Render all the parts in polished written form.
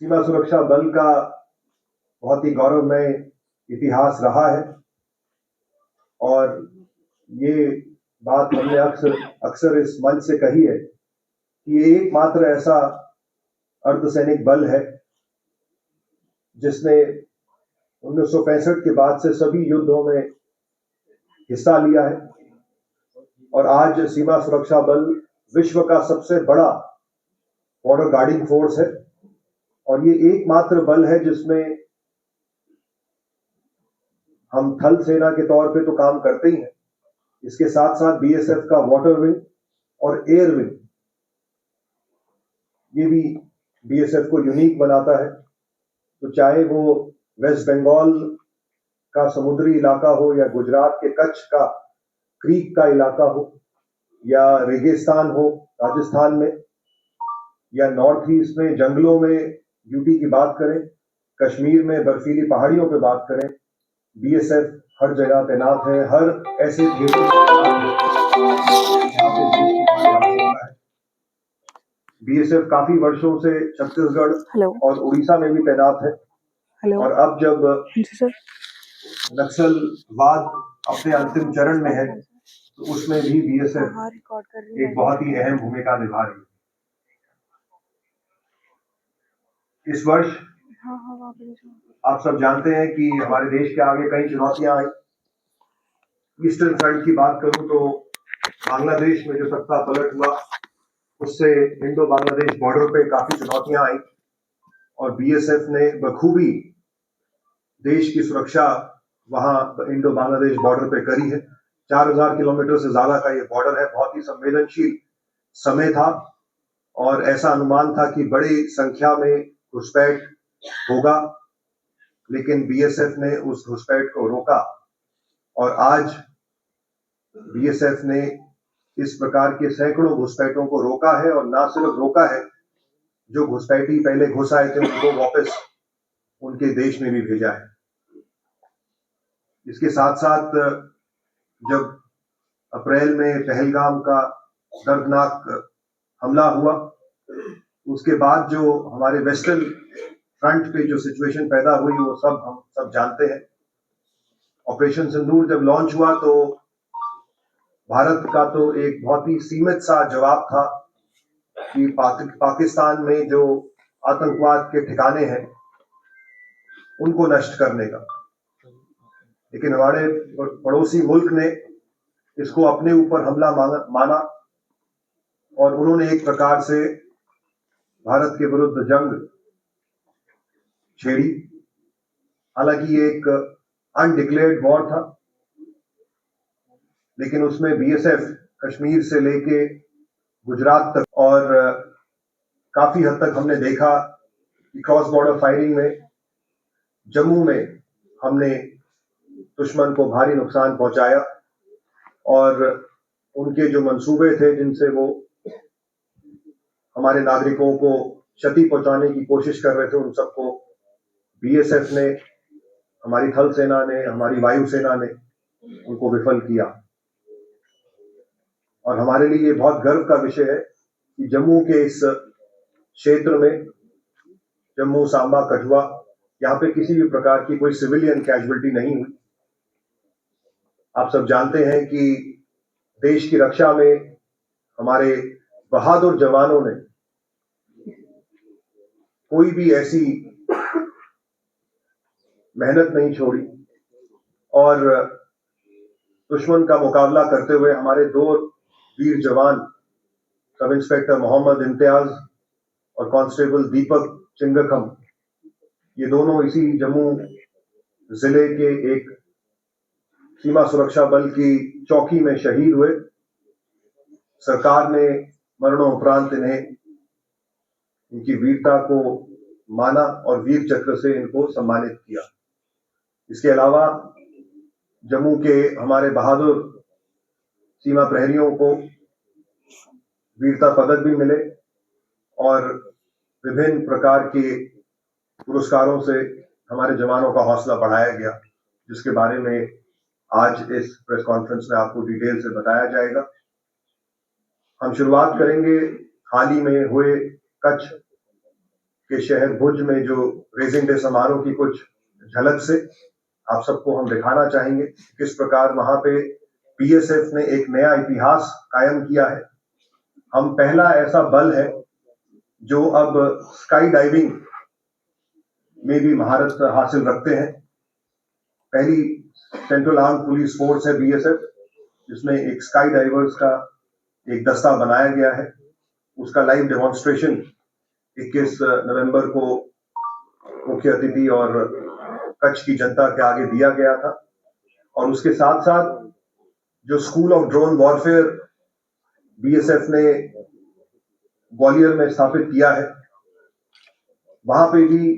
सीमा सुरक्षा बल का बहुत ही गौरवमय इतिहास रहा है और ये बात हमने अक्सर अक्सर इस मंच से कही है कि ये एकमात्र ऐसा अर्धसैनिक बल है जिसने 1965 के बाद से सभी युद्धों में हिस्सा लिया है और आज सीमा सुरक्षा बल विश्व का सबसे बड़ा बॉर्डर गार्डिंग फोर्स है और ये एकमात्र बल है जिसमें हम थल सेना के तौर पे तो काम करते ही हैं, इसके साथ साथ बीएसएफ का वाटर विंग और एयर विंग ये भी बीएसएफ को यूनिक बनाता है। तो चाहे वो वेस्ट बंगाल का समुद्री इलाका हो या गुजरात के कच्छ का क्रीक का इलाका हो या रेगिस्तान हो राजस्थान में या नॉर्थ ईस्ट में जंगलों में ड्यूटी की बात करें, कश्मीर में बर्फीली पहाड़ियों पे बात करें, बीएसएफ हर जगह तैनात है, हर ऐसे क्षेत्र में तैनात है। बीएसएफ काफी वर्षों से छत्तीसगढ़ और उड़ीसा में भी तैनात है और अब जब नक्सलवाद अपने अंतिम चरण में है तो उसमें भी बीएसएफ एक बहुत ही अहम भूमिका निभा रही है। इस वर्ष आप सब जानते हैं कि हमारे देश के आगे कई चुनौतियां आई। ईस्टर्न फ्रंट की बात करूं तो बांग्लादेश में जो सत्ता पलट हुआ उससे इंडो बांग्लादेश बॉर्डर पे काफी चुनौतियां आई और बीएसएफ ने बखूबी देश की सुरक्षा वहां इंडो बांग्लादेश बॉर्डर पे करी है। 4000 किलोमीटर से ज्यादा का ये बॉर्डर है, बहुत ही संवेदनशील समय था और ऐसा अनुमान था कि बड़ी संख्या में घुसपैठ होगा, लेकिन बीएसएफ ने उस घुसपैठ को रोका और आज बीएसएफ ने इस प्रकार के सैकड़ों घुसपैठों को रोका है और ना सिर्फ रोका है, जो घुसपैठी पहले घुस आए थे उनको वापस उनके देश में भी भेजा है। इसके साथ साथ जब अप्रैल में पहलगाम का दर्दनाक हमला हुआ, उसके बाद जो हमारे वेस्टर्न फ्रंट पे जो सिचुएशन पैदा हुई वो हम सब जानते हैं। ऑपरेशन सिंदूर जब लॉन्च हुआ तो भारत का तो एक बहुत ही सीमित सा जवाब था कि पाकिस्तान में जो आतंकवाद के ठिकाने हैं उनको नष्ट करने का, लेकिन हमारे पड़ोसी मुल्क ने इसको अपने ऊपर हमला माना और उन्होंने एक प्रकार से भारत के विरुद्ध जंग छेड़ी। हालांकि ये एक अनडिक्लेयर्ड वॉर था, लेकिन उसमें बीएसएफ कश्मीर से लेके गुजरात तक और काफी हद तक हमने देखा कि क्रॉस बॉर्डर फायरिंग में जम्मू में हमने दुश्मन को भारी नुकसान पहुंचाया और उनके जो मंसूबे थे जिनसे वो हमारे नागरिकों को क्षति पहुंचाने की कोशिश कर रहे थे, उन सबको बीएसएफ ने, हमारी थल सेना ने, हमारी वायुसेना ने उनको विफल किया। और हमारे लिए ये बहुत गर्व का विषय है कि जम्मू के इस क्षेत्र में, जम्मू सांबा कठुआ, यहाँ पे किसी भी प्रकार की कोई सिविलियन कैजुअलिटी नहीं हुई। आप सब जानते हैं कि देश की रक्षा में हमारे बहादुर जवानों ने कोई भी ऐसी मेहनत नहीं छोड़ी और दुश्मन का मुकाबला करते हुए हमारे दो वीर जवान सब इंस्पेक्टर मोहम्मद इम्तियाज और कांस्टेबल दीपक चिंगकम, ये दोनों इसी जम्मू जिले के एक सीमा सुरक्षा बल की चौकी में शहीद हुए। सरकार ने मरणोपरांत इन्हें इनकी वीरता को माना और वीर चक्र से इनको सम्मानित किया। इसके अलावा जम्मू के हमारे बहादुर सीमा प्रहरियों को वीरता पदक भी मिले और विभिन्न प्रकार के पुरस्कारों से हमारे जवानों का हौसला बढ़ाया गया, जिसके बारे में आज इस प्रेस कॉन्फ्रेंस में आपको डिटेल से बताया जाएगा। हम शुरुआत करेंगे हाल ही में हुए कच्छ के शहर भुज में जो रेजिंग डे समारोह की कुछ झलक से आप सबको हम दिखाना चाहेंगे किस प्रकार वहां पे बीएसएफ ने एक नया इतिहास कायम किया है। हम पहला ऐसा बल है जो अब स्काई डाइविंग में भी महारत हासिल रखते हैं। पहली सेंट्रल आर्म पुलिस फोर्स है बीएसएफ, जिसमें एक स्काई डाइवर्स का एक दस्ता बनाया गया है। उसका लाइव डेमोन्स्ट्रेशन 21 नवंबर को मुख्य अतिथि और कच्छ की जनता के आगे दिया गया था। और उसके साथ साथ जो school of drone warfare BSF ने ग्वालियर में स्थापित किया है, वहां पे भी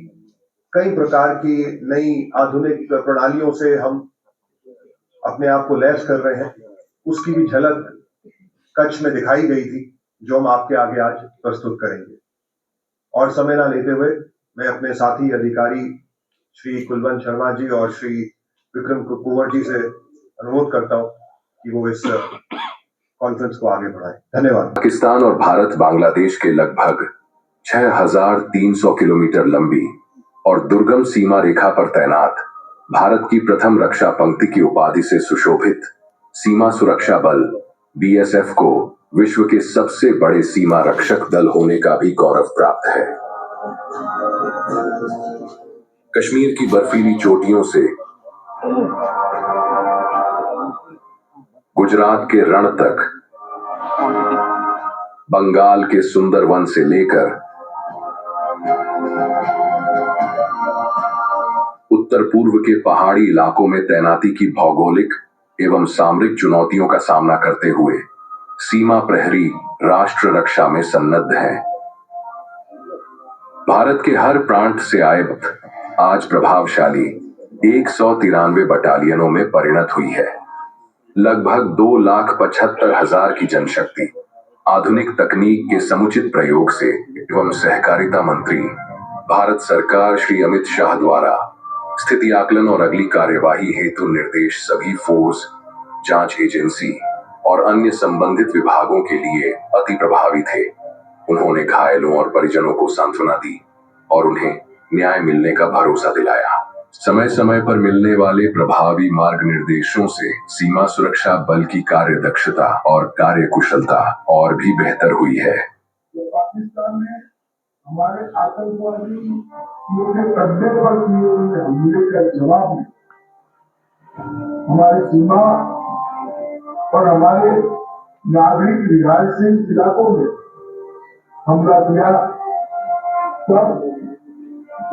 कई प्रकार की नई आधुनिक प्रणालियों से हम अपने आप को लैस कर रहे हैं। उसकी भी झलक कच्छ में दिखाई गई थी, जो हम आपके आगे आज प्रस्तुत करेंगे। और समय ना लेते हुए मैं अपने साथी अधिकारी श्री कुलवंत शर्मा जी और श्री विक्रम कुंवर जी से अनुरोध करता हूं कि वो इस कॉन्फ्रेंस को आगे बढ़ाएं। धन्यवाद। पाकिस्तान और भारत बांग्लादेश के लगभग 6,300 किलोमीटर लंबी और दुर्गम सीमा रेखा पर तैनात भारत की प्रथम रक्षा पंक्ति की उपाधि से सुशोभित सीमा सुरक्षा बल बीएसएफ को विश्व के सबसे बड़े सीमा रक्षक दल होने का भी गौरव प्राप्त है। कश्मीर की बर्फीली चोटियों से गुजरात के रण तक, बंगाल के सुंदरवन से लेकर उत्तर पूर्व के पहाड़ी इलाकों में तैनाती की भौगोलिक एवं सामरिक चुनौतियों का सामना करते हुए सीमा प्रहरी राष्ट्र रक्षा में सन्नद्ध हैं। भारत के हर प्रांत से आए आज प्रभावशाली 193 बटालियनों में परिणत हुई है। लगभग 2,75,000 की जनशक्ति आधुनिक तकनीक के समुचित प्रयोग से एवं सहकारिता मंत्री भारत सरकार श्री अमित शाह द्वारा स्थिति आकलन और अगली कार्यवाही हेतु निर्देश सभी फोर्स, जांच एजेंसी और अन्य संबंधित विभागों के लिए अति प्रभावी थे। उन्होंने घायलों और परिजनों को सांत्वना दी और उन्हें न्याय मिलने का भरोसा दिलाया। समय समय पर मिलने वाले प्रभावी मार्ग निर्देशों से सीमा सुरक्षा बल की कार्य दक्षता और कार्य कुशलता और भी बेहतर हुई है। पाकिस्तान ने हमारे आतंकवादी कब्जे पर किए हुए हमले का जवाब में हमारी सीमा और हमारे नागरिक रिहायशी इलाकों में हमला किया। तब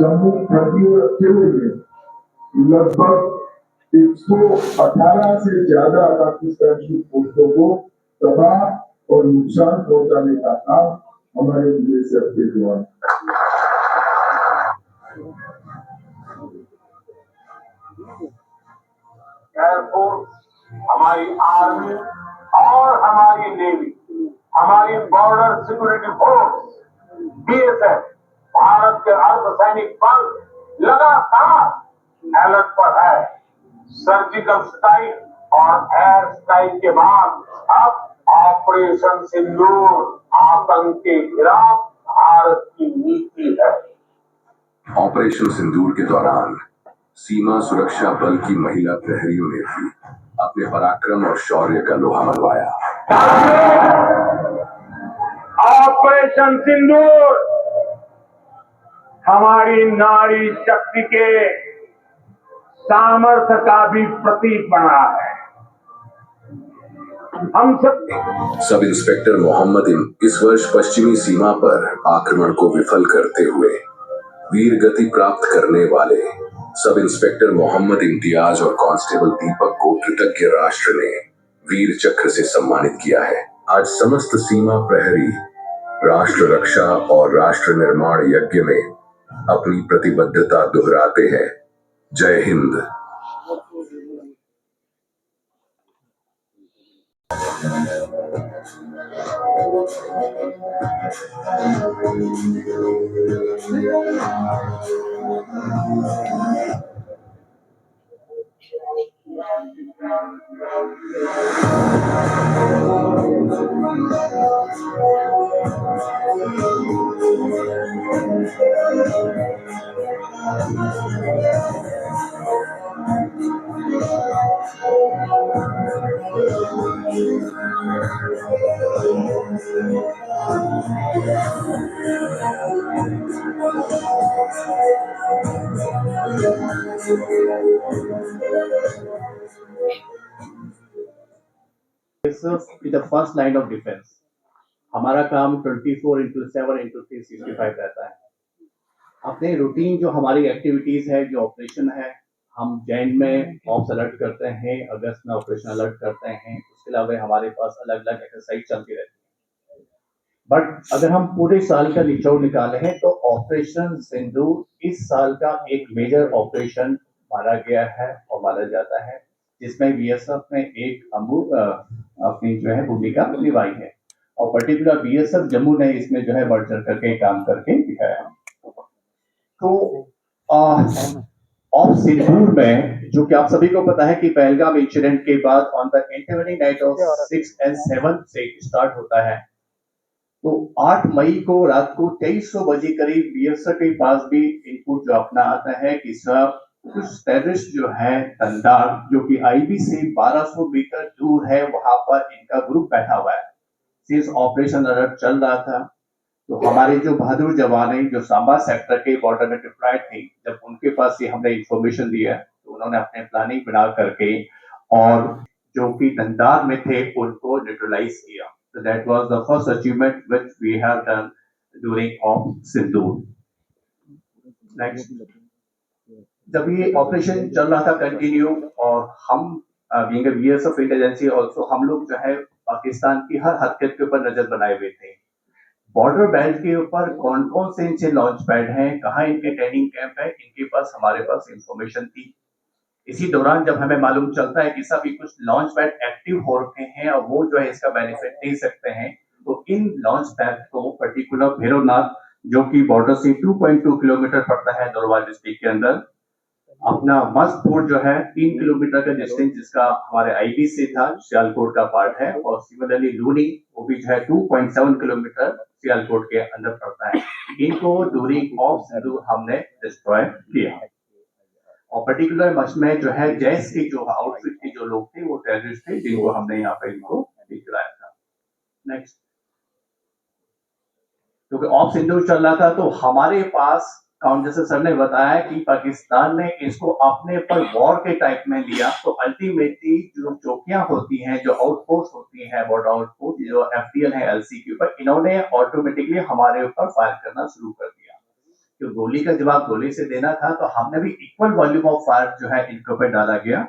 जम्मू कश्मीर रखे हुए लगभग 118 से ज्यादा पाकिस्तानी फौजों को तबाह और नुकसान पहुंचाने का काम हमारे बीएसएफ के जवान। एयरफोर्स, हमारी आर्मी और हमारी नेवी, हमारी border security force BSF, Bharat के अर्धसैनिक बल लगातार अलर्ट पर है। सर्जिकल स्ट्राइक और एयर स्ट्राइक के बाद अब ऑपरेशन सिंदूर आतंक के खिलाफ भारत की नीति है। ऑपरेशन सिंदूर के दौरान सीमा सुरक्षा बल की महिला प्रहरियों ने भी अपने पराक्रम और शौर्य का लोहा मनवाया। ऑपरेशन सिंदूर हमारी नारी शक्ति के सामर्थ्य का भी प्रतीक बना है। हम सब इंस्पेक्टर मोहम्मद इस वर्ष पश्चिमी सीमा पर आक्रमण को विफल करते हुए वीर गति प्राप्त करने वाले सब इंस्पेक्टर मोहम्मद इम्तियाज और कांस्टेबल दीपक को कृतज्ञ राष्ट्र ने वीर चक्र से सम्मानित किया है। आज समस्त सीमा प्रहरी राष्ट्र रक्षा और राष्ट्र निर्माण यज्ञ में अपनी प्रतिबद्धता दोहराते हैं। जय Hind. is the first line of defense. हमारा काम 24/7/365 रहता है। अपने रूटीन जो हमारी एक्टिविटीज है, जो ऑपरेशन है, हम जैन में ऑप्स अलर्ट करते हैं, अगस्त में ऑपरेशन अलर्ट करते हैं, उसके अलावा हमारे पास अलग अलग एक्सरसाइज चलती रहती है। बट अगर हम पूरे साल का निचोड़ निकाले हैं तो ऑपरेशन सिंदूर इस साल का एक मेजर ऑपरेशन माना गया है और माना जाता है, जिसमें बीएसएफ ने एक अपनी जो है भूमिका निभाई है और पर्टिकुलर बीएसएफ जम्मू ने इसमें जो है बढ़ चढ़ करके काम करके दिखाया। तो ऑफ सिंदूर में जो कि आप सभी को पता है कि पहलगाम इंसिडेंट के बाद on the intervening night of 6 and 7 से स्टार्ट होता है। तो 8 मई को रात को 2300 बजे करीब बीएसएफ के पास भी इनपुट जो अपना आता है कि सब कुछ टेररिस्ट जो है तंदार, जो कि आईबी से 1200 मीटर दूर है, वहां पर इनका ग्रुप बैठा हुआ है। सिर्फ ऑपरेशन अलर्ट चल रहा था, तो हमारे जो बहादुर जवान है जो सांबा सेक्टर के बॉर्डर में डिप्लॉयड थे, जब उनके पास ये हमने इंफॉर्मेशन दिया तो उन्होंने अपने प्लानिंग बना करके और जो कि तंदार में थे उनको न्यूट्रलाइज किया। So that was the first achievement which we have done during Op Sindoor. Next. जब ये ऑपरेशन चल रहा था कंटिन्यू और हम being a BSF intelligence also हम लोग जो है पाकिस्तान की हर हरकत के ऊपर नजर बनाए हुए थे। बॉर्डर बेल्ट के ऊपर कौन कौन से इनसे लॉन्च पैड हैं, कहाँ इनके ट्रेनिंग कैंप है, इनके पास हमारे पास इंफॉर्मेशन थी। इसी दौरान जब हमें मालूम चलता है कि सभी कुछ लॉन्च पैड एक्टिव हो रखे हैं और वो जो है इसका बेनिफिट ले सकते हैं, तो इन लॉन्च पैड को पर्टिकुलर भैरवनाथ, जो कि बॉर्डर से 2.2 किलोमीटर पड़ता है नौरवाल डिस्ट्रिक्ट के अंदर, अपना मस्तपुर जो है 3 किलोमीटर का डिस्टेंस जिसका हमारे आईबी से था, सियालकोट का पार्ट है, और सिमिलरली लूनी वो भी जो है 2.7 किलोमीटर सियालकोट के अंदर पड़ता है। इनको दूरी ऑफ सिंदूर हमने डिस्ट्रॉय किया और पर्टिकुलर मच में जो है जैस के जो आउटफिट के जो लोग थे वो टेररिस्ट थे जिनको हमने यहाँ पे इनको दिखलाया था। नेक्स्ट, क्योंकि ऑफ सिंदूर चल रहा था तो हमारे पास जैसे सर ने बताया कि पाकिस्तान ने इसको अपने पर वॉर के टाइप में लिया, तो अल्टीमेटली जो चौकियां होती हैं, जो आउटपोस्ट होती हैं, बॉर्डर आउटपोस्ट जो एफडीएल है एलसी के ऊपर, इन्होंने ऑटोमेटिकली हमारे ऊपर फायर करना शुरू कर दिया। तो गोली का जवाब गोली से देना था, तो हमने भी इक्वल वॉल्यूम ऑफ फायर जो है इनके ऊपर डाला गया।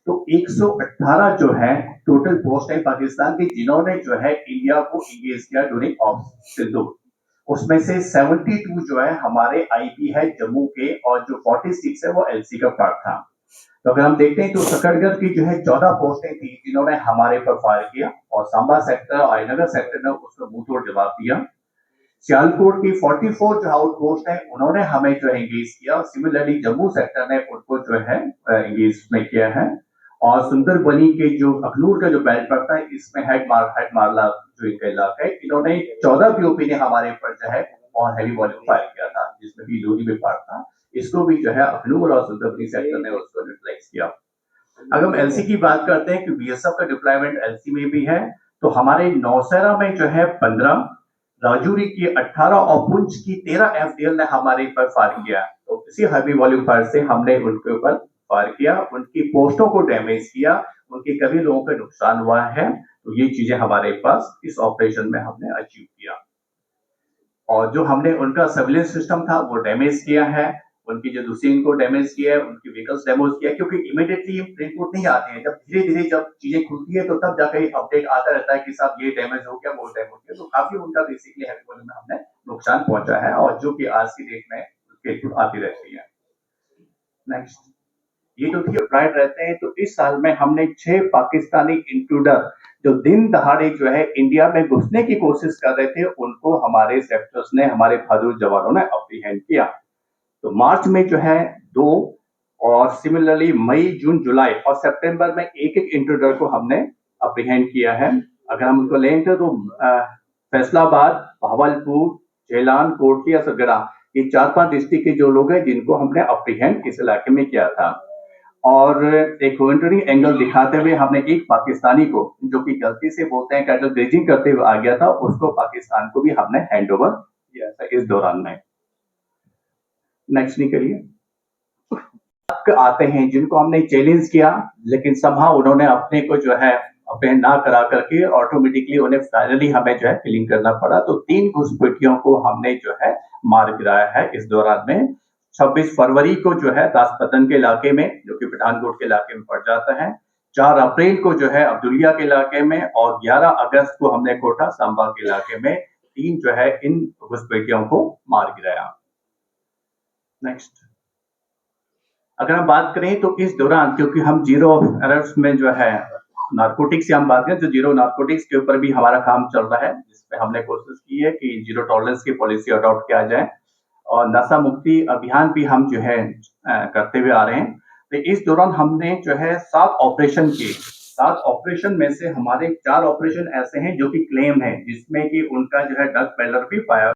तो 118 जो है टोटल पोस्ट है पाकिस्तान की जिन्होंने जो है इंडिया को इंगेज किया ड्यूरिंग ऑफ सिंदूर। उसमें से 72 जो है हमारे आईपी है जम्मू के और जो 46 है वो एलसी का पार्ट था। तो अगर हम देखते हैं तो सकरगढ़ की जो है 14 पोस्टें थी जिन्होंने हमारे पर फायर किया और सांबा सेक्टर और आयनगर सेक्टर ने उसको मुंहतोड़ जवाब दिया। सियालकोट की 44 जो आउटपोस्ट है उन्होंने हमें जो एंगेज किया और सिमिलरली जम्मू सेक्टर ने उनको जो है एंगेज में किया है। और सुंदरबनी के जो अखनूर का जो बेल्ट पड़ता है इसमें हेड मारला जो इनका इलाका है, इन्होंने 14 पीओपी ने हमारे ऊपर जो है और हैवी वॉल्यूम फायर किया था जिसमें भी लोरी में पार्ट था, इसको भी जो है अखनूर और सुंदरबनी सेक्टर ने उसको न्यूट्रलाइज किया। अगर हम एलसी की बात करते हैं कि बीएसएफ का डिप्लॉयमेंट एलसी में भी है, तो हमारे नौशहरा में जो है 15, राजौरी की 18 और पुंछ की 13 एफडीएल ने हमारे ऊपर फायर किया। तो इसी हैवी वॉल्यूम फायर से हमने उनके ऊपर फायर किया, उनकी पोस्टों को डैमेज किया, उनके कभी लोगों का नुकसान हुआ है। तो ये चीजें हमारे पास इस ऑपरेशन में हमने अचीव किया। और जो हमने उनका सर्विलेंस सिस्टम था वो डैमेज किया है, उनकी जो दूसरी इनको डैमेज किया है, उनकी व्हीकल्स डैमेज किया, क्योंकि इमीडिएटली रिपोर्ट नहीं आती है। जब धीरे धीरे जब चीजें खुलती है तो तब जाकर अपडेट आता रहता है कि साहब ये डैमेज हो गया, वो डैमेज हो गया। तो काफी उनका बेसिकली हैवी वॉल्यूम में हमने नुकसान पहुंचा है और जो कि आज की डेट में उसकी आती रहती है। नेक्स्ट, ये जो डिप्लॉयड रहते हैं, तो इस साल में हमने 6 पाकिस्तानी इंट्रूडर जो दिन दहाड़े जो है इंडिया में घुसने की कोशिश कर रहे थे, उनको हमारे सेक्टर्स ने, हमारे बहादुर जवानों ने अप्रीहेंड किया। तो मार्च में जो है 2 और सिमिलरली मई, जून, जुलाई और सितंबर में एक इंट्रूडर को हमने अप्रीहेंड किया है। अगर हम उनको लेंगे तो फैसलाबाद, भावलपुर, झेलान, कोटली, असरगढ़ा, ये 4-5 डिस्ट्रिक्ट के जो लोग हैं जिनको हमने अप्रीहेंड इस इलाके में किया था। और एक ह्यूमैनिटेरियन एंगल दिखाते हुए हमने एक पाकिस्तानी को, जो कि गलती से बोलते हैं कैटल ग्रेजिंग करते हुए आ गया था, उसको पाकिस्तान को भी हमने हैंड ओवर किया था इस दौरान में। नेक्स्ट निकलिए। आते हैं जिनको हमने चैलेंज किया, लेकिन समहाउ उन्होंने अपने को जो है अपने ना करा करके ऑटोमेटिकली उन्हें फाइनली हमें जो है किलिंग करना पड़ा। तो 3 घुसपैठियों को हमने जो है मार गिराया है इस दौरान में। 26 फरवरी को जो है दासपतन के इलाके में, जो कि पठानकोट के इलाके में पड़ जाता है, 4 अप्रैल को जो है अब्दुलिया के इलाके में, और 11 अगस्त को हमने कोटा सांबा के इलाके में 3 जो है इन घुसपैठियों को मार गिराया। नेक्स्ट। अगर हम बात करें तो इस दौरान, क्योंकि हम जीरो अरेस्ट में जो है नारकोटिक्स से हम बात करें, तो जीरो नारकोटिक्स के ऊपर भी हमारा काम चल रहा है, जिसमें हमने कोशिश की है कि जीरो टॉलरेंस की पॉलिसी अडॉप्ट किया जाए, और नशा मुक्ति अभियान भी हम जो है करते हुए आ रहे हैं। तो इस दौरान हमने जो है 7 ऑपरेशन किए। 7 ऑपरेशन में से हमारे 4 ऑपरेशन ऐसे हैं जो कि क्लेम है, जिसमें कि उनका जो है ड्रग पेडलर भी पाया